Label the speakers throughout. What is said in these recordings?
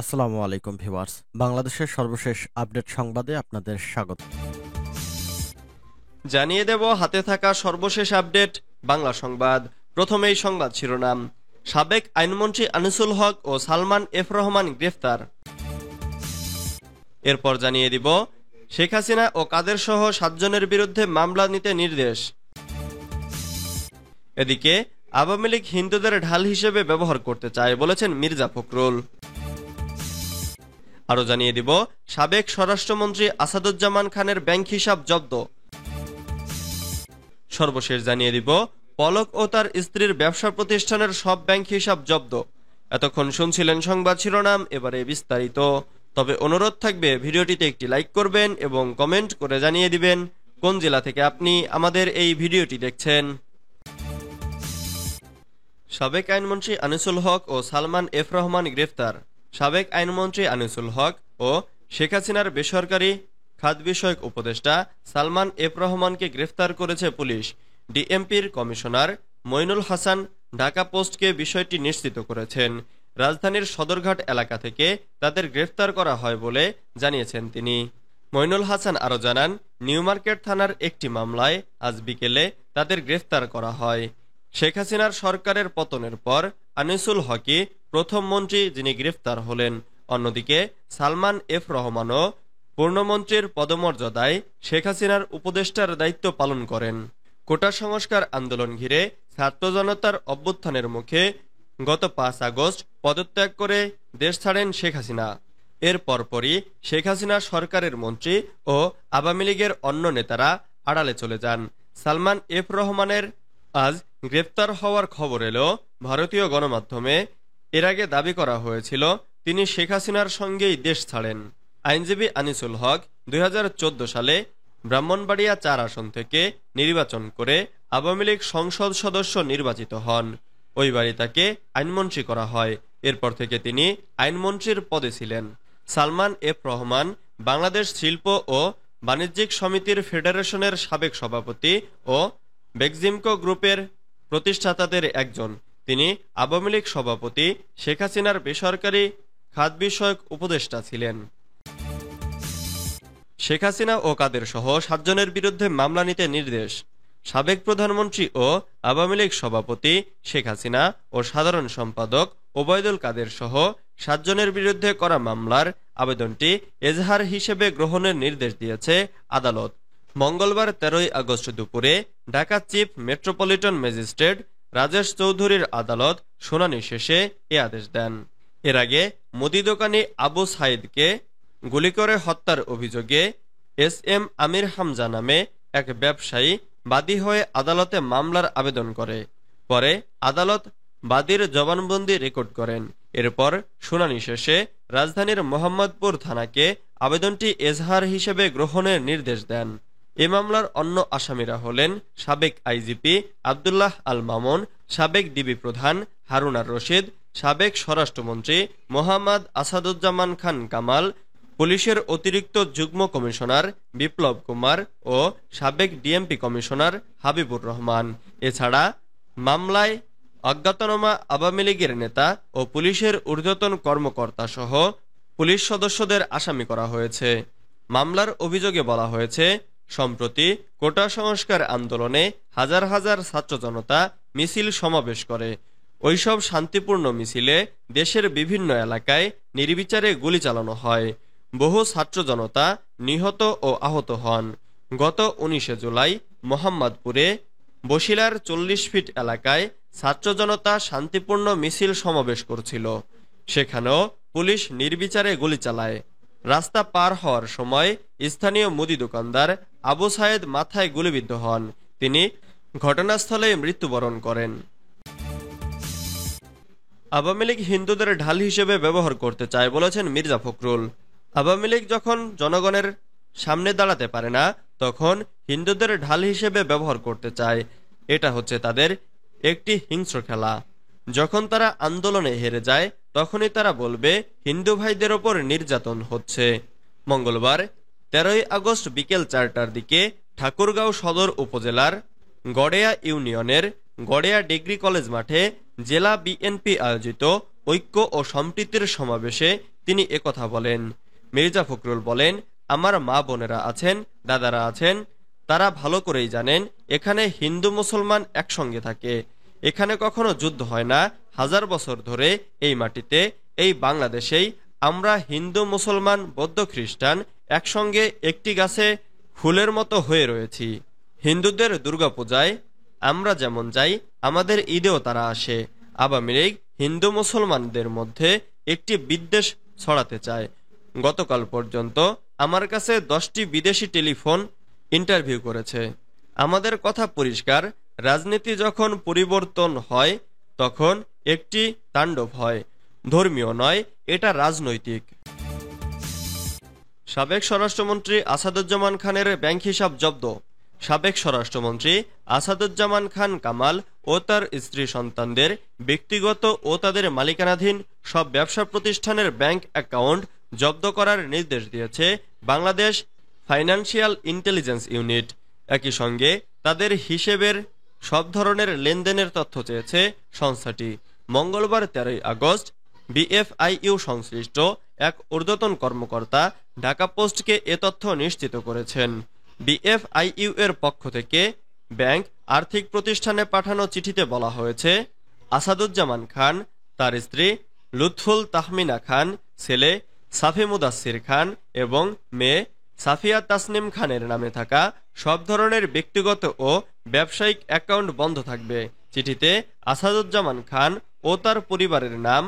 Speaker 1: আসসালামু আলাইকুম ভিউয়ার্স। বাংলাদেশের সর্বশেষ আপডেট সংবাদে আপনাদের স্বাগত।
Speaker 2: জানিয়ে দেব হাতে থাকা সর্বশেষ আপডেট বাংলা সংবাদ। প্রথমেই সংবাদ শিরোনাম। সাবেক আইনমন্ত্রী আনিসুল হক ও সালমান এফ রহমান গ্রেফতার। এরপর জানিয়ে দিব শেখ হাসিনা ও কাদের সহ 7 জনের বিরুদ্ধে মামলা নিতে নির্দেশ। এদিকে আওয়ামী লীগ হিন্দুদের ঢাল হিসেবে ব্যবহার করতে চায় বলেছেন মির্জা ফখরুল। আরও জানিয়ে দিব সাবেক স্বরাষ্ট্রমন্ত্রী আসাদুজ্জামান খানের ব্যাংক হিসাব জব্দ। সর্বশেষ জানিয়ে দিব পলক ও তার স্ত্রীর ব্যবসা প্রতিষ্ঠানের সব ব্যাংক হিসাব জব্দ। এতক্ষণ শুনছিলেন সংবাদ শিরোনাম, এবারে বিস্তারিত। তবে অনুরোধ থাকবে ভিডিওটিতে একটি লাইক করবেন এবং কমেন্ট করে জানিয়ে দিবেন কোন জেলা থেকে আপনি আমাদের এই ভিডিওটি দেখছেন। সাবেক আইনমন্ত্রী আনিসুল হক ও সালমান এফ রহমান গ্রেফতার। সাবেক আইনমন্ত্রী আনিসুল হক ও শেখ হাসিনার বেসরকারি খাত বিষয়ক উপদেষ্টা সালমান এফ রহমানকে গ্রেফতার করেছে পুলিশ। ডিএমপির কমিশনার মইনুল হাসান ঢাকা পোস্টকে বিষয়টি নিশ্চিত করেছেন। রাজধানীর সদরঘাট এলাকা থেকে তাদের গ্রেফতার করা হয় বলে জানিয়েছেন তিনি। মইনুল হাসান আরও জানান, নিউ মার্কেট থানার একটি মামলায় আজ বিকেলে তাদের গ্রেফতার করা হয়। শেখ হাসিনার সরকারের পতনের পর আনিসুল হকই প্রথম মন্ত্রী যিনি গ্রেফতার হলেন। অন্যদিকে সালমান এফ রহমানও পূর্ণমন্ত্রীর পদমর্যাদায় শেখ হাসিনার উপদেষ্টার দায়িত্ব পালন করেন। কোটা সংস্কার আন্দোলন ঘিরে ছাত্র জনতার অভ্যুত্থানের মুখে গত 5 আগস্ট পদত্যাগ করে দেশ ছাড়েন শেখ হাসিনা। এর পরপরই শেখ হাসিনা সরকারের মন্ত্রী ও আওয়ামী লীগের অন্য নেতারা আড়ালে চলে যান। সালমান এফ রহমানের আজ গ্রেফতার হওয়ার খবর এলো ভারতীয় গণমাধ্যমে। এর আগে দাবি করা হয়েছিল তিনি শেখ হাসিনার সঙ্গেই দেশ ছাড়েন। আইনজীবী আনিসুল হক 2014 সালে ব্রাহ্মণবাড়িয়া 4 আসন থেকে নির্বাচন করে আওয়ামী লীগ সংসদ সদস্য নির্বাচিত হন। ওই বাড়ি তাকে আইনমন্ত্রী করা হয়। এরপর থেকে তিনি আইনমন্ত্রীর পদে ছিলেন। সালমান এফ রহমান বাংলাদেশ শিল্প ও বাণিজ্যিক সমিতির ফেডারেশনের সাবেক সভাপতি ও বেক্সিমকো গ্রুপের প্রতিষ্ঠাতাদের একজন। তিনি আওয়ামী লীগ সভাপতি শেখ হাসিনার বেসরকারি খাত বিষয়ক উপদেষ্টা ছিলেন। শেখ হাসিনা ও কাদের সহ 7 জনের বিরুদ্ধে মামলা নিতে নির্দেশ। সাবেক প্রধানমন্ত্রী ও আওয়ামী লীগ সভাপতি শেখ হাসিনা ও সাধারণ সম্পাদক ওবায়দুল কাদের সহ 7 জনের বিরুদ্ধে করা মামলার আবেদনটি এজাহার হিসেবে গ্রহণের নির্দেশ দিয়েছে আদালত। মঙ্গলবার 13 আগস্ট দুপুরে Dhaka chief metropolitan magistrate Rajesh চৌধুরীর আদালত শুনানি শেষে এ আদেশ দেন। এর আগে মুদি দোকানি আবু সাইদকে গুলি করে হত্যার অভিযোগে SM আমির হামজা নামে এক ব্যবসায়ী বাদী হয়ে আদালতে মামলার আবেদন করে। পরে আদালত বাদীর জবানবন্দি রেকর্ড করেন। এরপর শুনানি শেষে রাজধানীর মোহাম্মদপুর থানাকে আবেদনটি এজাহার হিসেবে গ্রহণের নির্দেশ দেন। এ মামলার অন্য আসামিরা হলেন সাবেক আইজিপি আব্দুল্লাহ আল মামুন, সাবেক ডিবি প্রধান হারুন আর রশিদ, সাবেক স্বরাষ্ট্রমন্ত্রী মোহাম্মদ আসাদুজ্জামান খান কামাল, পুলিশের অতিরিক্ত যুগ্ম কমিশনার বিপ্লব কুমার ও সাবেক ডিএমপি কমিশনার হাবিবুর রহমান। এছাড়া মামলায় অজ্ঞাতনামা আওয়ামী লীগের নেতা ও পুলিশের ঊর্ধ্বতন কর্মকর্তা সহ পুলিশ সদস্যদের আসামি করা হয়েছে। মামলার অভিযোগে বলা হয়েছে, সম্প্রতি কোটা সংস্কার আন্দোলনে হাজার হাজার ছাত্র জনতা মিছিল সমাবেশ করে। ওইসব শান্তিপূর্ণ মিছিলে দেশের বিভিন্ন এলাকায় নির্বিচারে গুলি চালানো হয়। বহু ছাত্র জনতা নিহত ও আহত হন। গত 19 জুলাই মোহাম্মদপুরে বসিলার 40 ফিট এলাকায় ছাত্র জনতা শান্তিপূর্ণ মিছিল সমাবেশ করছিল। সেখানেও পুলিশ নির্বিচারে গুলি চালায়। রাস্তা পার হওয়ার সময় স্থানীয় মুদি দোকানদার আবু সায়েদ মাথায় গুলিবিদ্ধ হন। তিনি ঘটনাস্থলে মৃত্যুবরণ করেন। আওয়ামী লীগ হিন্দুদের ঢাল হিসেবে ব্যবহার করতে চায় বলেছেন মির্জা ফখরুল। আওয়ামী লীগ যখন জনগণের সামনে দাঁড়াতে পারে না, তখন হিন্দুদের ঢাল হিসেবে ব্যবহার করতে চায়। এটা হচ্ছে তাদের একটি হিংস্র খেলা। যখন তারা আন্দোলনে হেরে যায়, তখনই তারা বলবে হিন্দু ভাইদের ওপর নির্যাতন হচ্ছে। মঙ্গলবার 13 আগস্ট বিকেল 4টার দিকে ঠাকুরগাঁও সদর উপজেলার গড়েয়া ইউনিয়নের গড়েয়া ডিগ্রি কলেজ মাঠে জেলা বিএনপি আয়োজিত ঐক্য ও সম্প্রীতির সমাবেশে তিনি একথা বলেন। মির্জা ফখরুল বলেন, আমার মা বোনেরা আছেন, দাদারা আছেন, তারা ভালো করেই জানেন এখানে হিন্দু মুসলমান একসঙ্গে থাকে। এখানে কখনো যুদ্ধ হয় না। হাজার বছর ধরে এই মাটিতে, এই বাংলাদেশেই আমরা হিন্দু মুসলমান বৌদ্ধ খ্রিস্টান একসঙ্গে একটি গাছে ফুলের মতো হয়ে রয়েছি। হিন্দুদের দুর্গাপূজায় আমরা যেমন যাই, আমাদের ঈদেও তারা আসে। আওয়ামী লীগ হিন্দু মুসলমানদের মধ্যে একটি বিদ্বেষ ছড়াতে চায়। গতকাল পর্যন্ত আমার কাছে 10টি বিদেশি টেলিফোন ইন্টারভিউ করেছে। আমাদের কথা পরিষ্কার, রাজনীতি যখন পরিবর্তন হয় তখন একটি তাণ্ডব হয়। ধর্মীয় নয়, এটা রাজনৈতিক। সাবেক স্বরাষ্ট্রমন্ত্রী আসাদুজ্জামান খানের ব্যাংক হিসাব জব্দ। সাবেক স্বরাষ্ট্রমন্ত্রী আসাদুজ্জামান খান কামাল ও তার স্ত্রী সন্তানদের ব্যক্তিগত ও তাদের মালিকানাধীন সব ব্যবসা প্রতিষ্ঠানের ব্যাংক অ্যাকাউন্ট জব্দ করার নির্দেশ দিয়েছে বাংলাদেশ ফাইন্যান্সিয়াল ইন্টেলিজেন্স ইউনিট। একই সঙ্গে তাদের হিসেবের সব ধরনের লেনদেনের তথ্য চেয়েছে সংস্থাটি। মঙ্গলবার 13 আগস্ট বিএফআইইউ সংশ্লিষ্ট এক ঊর্ধ্বতন কর্মকর্তা ঢাকা পোস্টকে এ তথ্য নিশ্চিত করেছেন। বিএফআইইউ এর পক্ষ থেকে ব্যাংক আর্থিক প্রতিষ্ঠানে পাঠানো চিঠিতে বলা হয়েছে, আসাদুজ্জামান খান, তার স্ত্রী লুৎফুল তাহমিনা খান, ছেলে সাফি মুদাসসির খান এবং মেয়ে সাফিয়া তাসনিম খানের নামে থাকা সব ধরনের ব্যক্তিগত ও ব্যবসায়িক অ্যাকাউন্ট বন্ধ থাকবে। চিঠিতে আসাদুজ্জামান খান ও তার পরিবারের নাম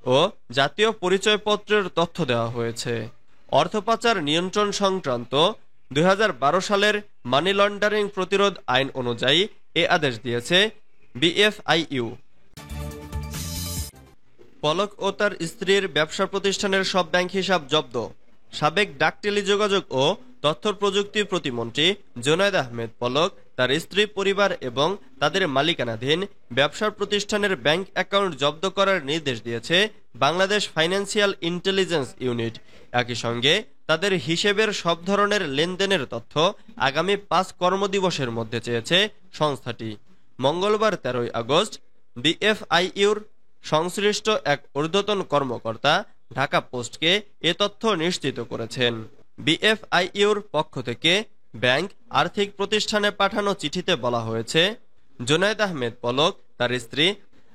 Speaker 2: ও জাতীয় পরিচয়পত্রের তথ্য দেওয়া হয়েছে। অর্থ পাচার নিয়ন্ত্রণ সংক্রান্ত 2012 সালের মানি লন্ডারিং প্রতিরোধ আইন অনুযায়ী এ আদেশ দিয়েছে বিএফআইইউ। পলক ও তার স্ত্রীর ব্যবসা প্রতিষ্ঠানের সব ব্যাংক হিসাব জব্দ। সাবেক ডাক টেলিযোগাযোগ ও তথ্য প্রযুক্তি প্রতিমন্ত্রী জুনায়েদ আহমেদ পলক তার স্ত্রী, পরিবার এবং তাদের মালিকানাধীন ব্যবসার প্রতিষ্ঠানের ব্যাংক অ্যাকাউন্ট জব্দ করার নির্দেশ দিয়েছে বাংলাদেশ ফাইন্যান্সিয়াল ইন্টেলিজেন্স ইউনিট। একই সঙ্গে তাদের হিসেবের সব ধরনের লেনদেনের তথ্য আগামী 5 কর্মদিবসের মধ্যে চেয়েছে সংস্থাটি। মঙ্গলবার 13 আগস্ট বিএফআইইউর সংশ্লিষ্ট এক ঊর্ধ্বতন কর্মকর্তা ঢাকা পোস্টকে এ তথ্য নিশ্চিত করেছেন। বিএফআইইউর পক্ষ থেকে ব্যাংক আর্থিক প্রতিষ্ঠানে পাঠানো চিঠিতে বলা হয়েছে, জুনায়েদ আহমেদ পলক, তার স্ত্রী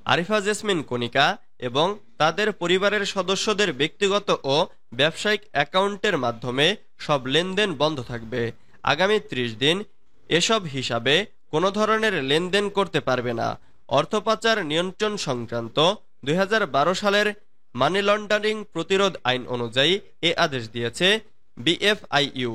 Speaker 2: আরিফা জেসমিন কণিকা এবং তাদের পরিবারের সদস্যদের ব্যক্তিগত ও ব্যবসায়িক অ্যাকাউন্টের মাধ্যমে সব লেনদেন বন্ধ থাকবে। আগামী 30 দিন এসব হিসাবে কোনো ধরনের লেনদেন করতে পারবে না। অর্থ পাচার নিয়ন্ত্রণ সংক্রান্ত 2012 সালের মানি লন্ডারিং প্রতিরোধ আইন অনুযায়ী এ আদেশ দিয়েছে বিএফআইইউ।